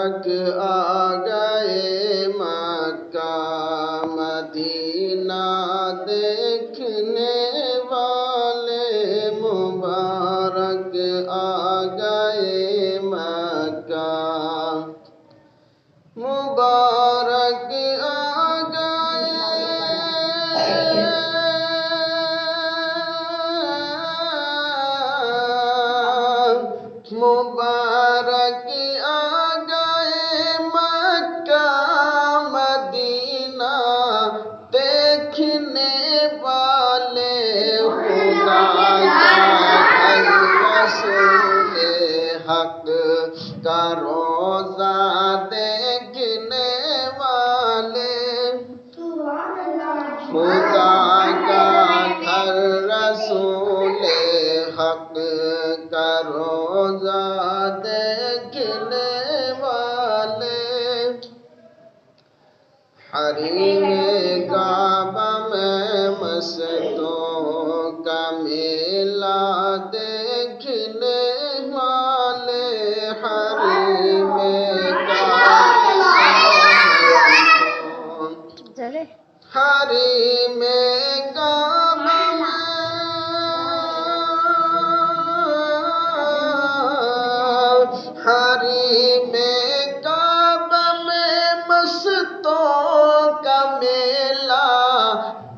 मुबारक आ गए Mecca Medina देखने वाले मुबारक आ गए मक्का मुबारक आ गए मुबारक आ गए मक्का मदीना देखने वाले खुदा का रसूल हक का रोज़ा देखने वाले खुदा का घर रसूल हक का रोज़ा देखने वाले हरीम काबा में मस्तों का मेला देखने वाले हरीम काबा हरीम काबा हरीम काबा में मस्तों का मेला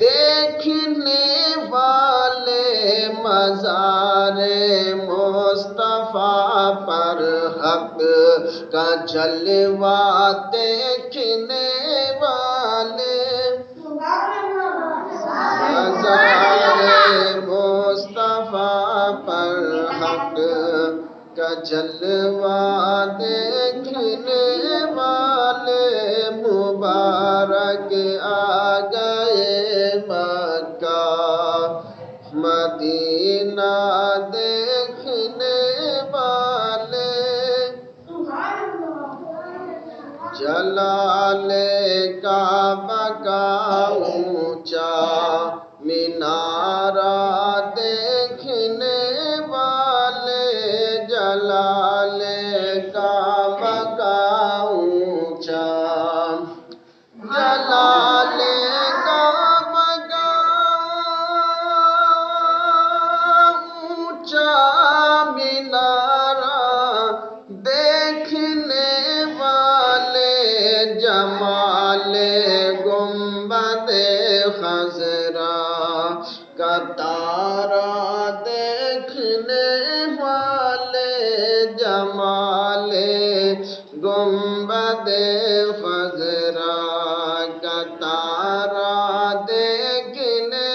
देखने वाले मज़ारे मुस्तफ़ा पर हक का जलवा देखने वाले मज़ारे मुस्तफ़ा पर हक का जलवा देखने वाले मुबारक आ गए मक्का मदीना देखने वाले जलाले काबा का ऊंचा मीनारा देखने वाले जलाले काबा का ऊंचा जलाले काबा का ऊंचा मीनारा देखने वाले जमाले गुंबदे खज़रा का तारा देखने वाले जमाले गुंबदे खज़रा का तारा देखने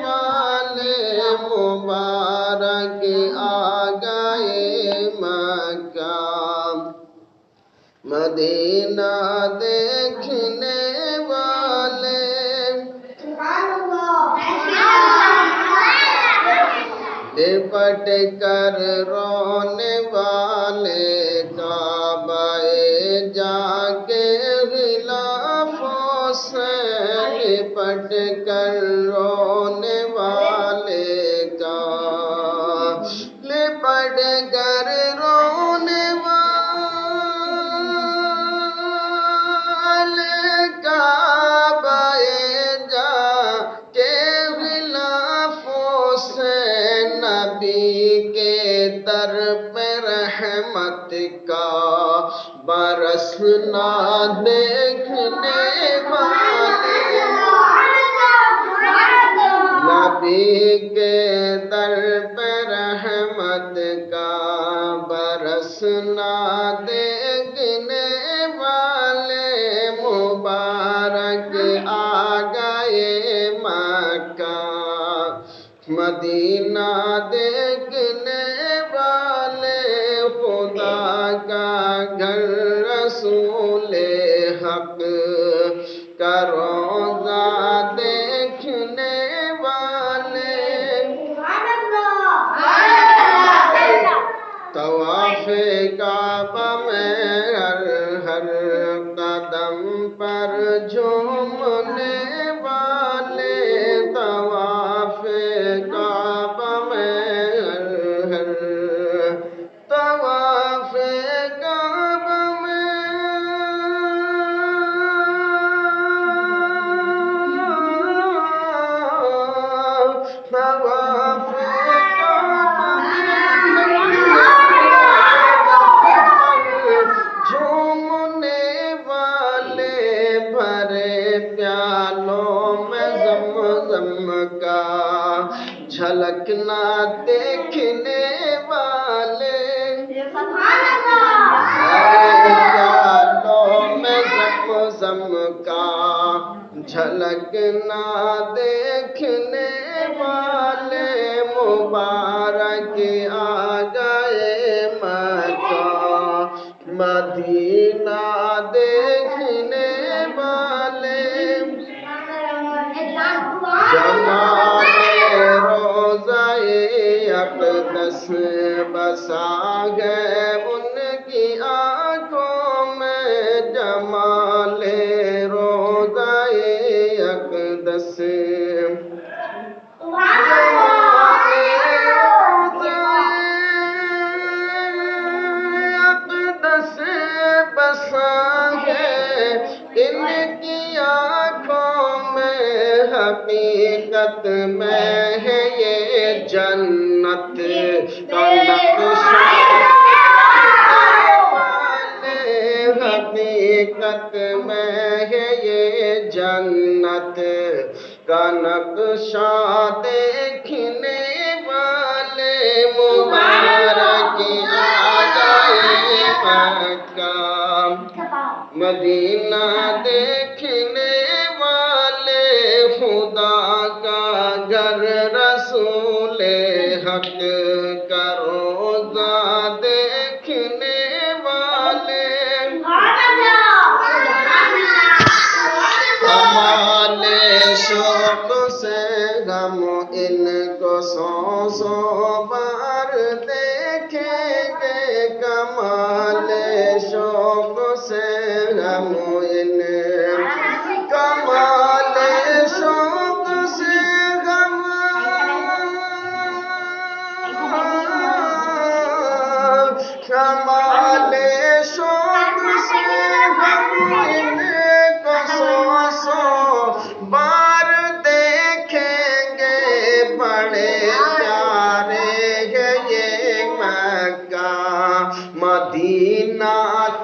वाले मुबारक आ गए मक्का मदीना देखने वाले लिपट कर रोने वाले काबाए जाके गिलाफों से लिपट कर रोने वाले का लिपट कर रोने दर पे रहमत का बरसना देखने वाले नबी के दर पे रहमत का बरसना देखने वाले मुबारक आ गए मक्का मदीना देखने वाले खुदा का घर रसूल हक का रोज़ा देखने वाले तवाफ़े काबा में हर हर कदम पर झूमने वाले तवाफ़े काबा में हर हर तवाफ़े काबा में کا جھلک نہ دیکھنے والے مبارک آ گئے مکہ مدینہ دیکھنے والے جمال روضہ اقدس بسا گئے ان کی آنکھوں میں جمال روضہ اقدس بسا ہے ان کی آنکھوں میں حقیقت میں ہے یہ جنت کا نقشہ حقیقت میں ہے یہ جنت کا نقشہ دیکھنے والے مبارک آ گئے مکہ مدینہ دیکھنے والے خدا کا گھر رسول حق کا روضہ دیکھنے والے ہمارے شوق سے ہم ان کو سو سو بار دیکھیں گے کمال شوق سے ہم ان کمال شوق سے ہم کمال شوق سے ہم ان کو سو سو بار دیکھیں گے بڑے پیارے ہے یہ مکہ مدینہ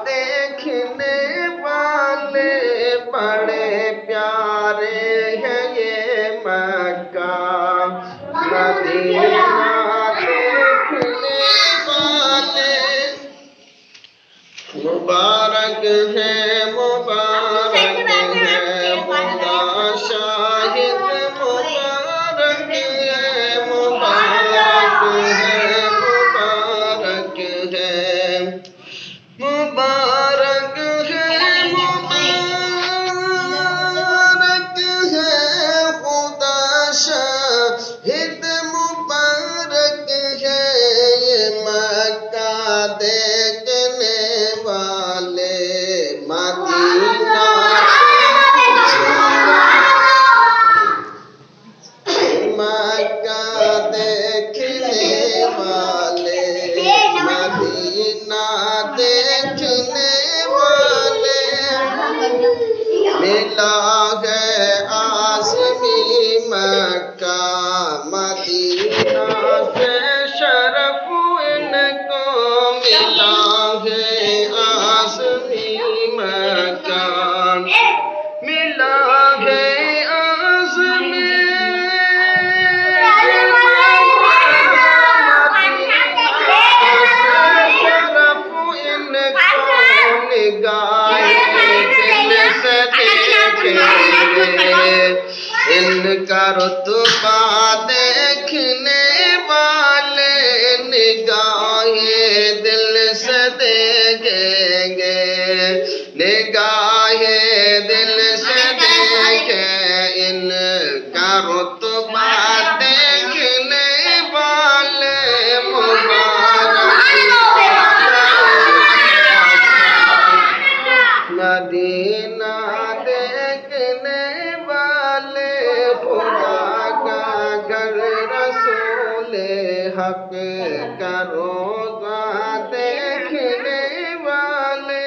دیکھنے والے بڑے پیارے ہے یہ مکہ مدینہ دیکھنے والے مبارک ہے مبارک ہے خدا شاہد مبارک ہے مبارک ہے مبارک ہے مبارک ہے مبارک ہے خدا شاہد مبارک ہے یہ مکہ دیکھنے والے مدینہ مکہ دیکھنے والے مدینہ دیکھنے والے ملا ہے آزمی مکہ مدینہ سے شرف ان کو ملا ہے آزمی مکہ ملا ہے آزمی شرف ان کو نگاہ دل سے دیکھیں ان کا رتبہ دیکھنے والے نگاہ دل سے دیکھیں گے نگاہ دل سے دیکھیں ان کا رتبہ دیکھنے والے مبارک مدینہ دیکھنے والے خدا کا گھر رسول حق کا روضہ دیکھنے والے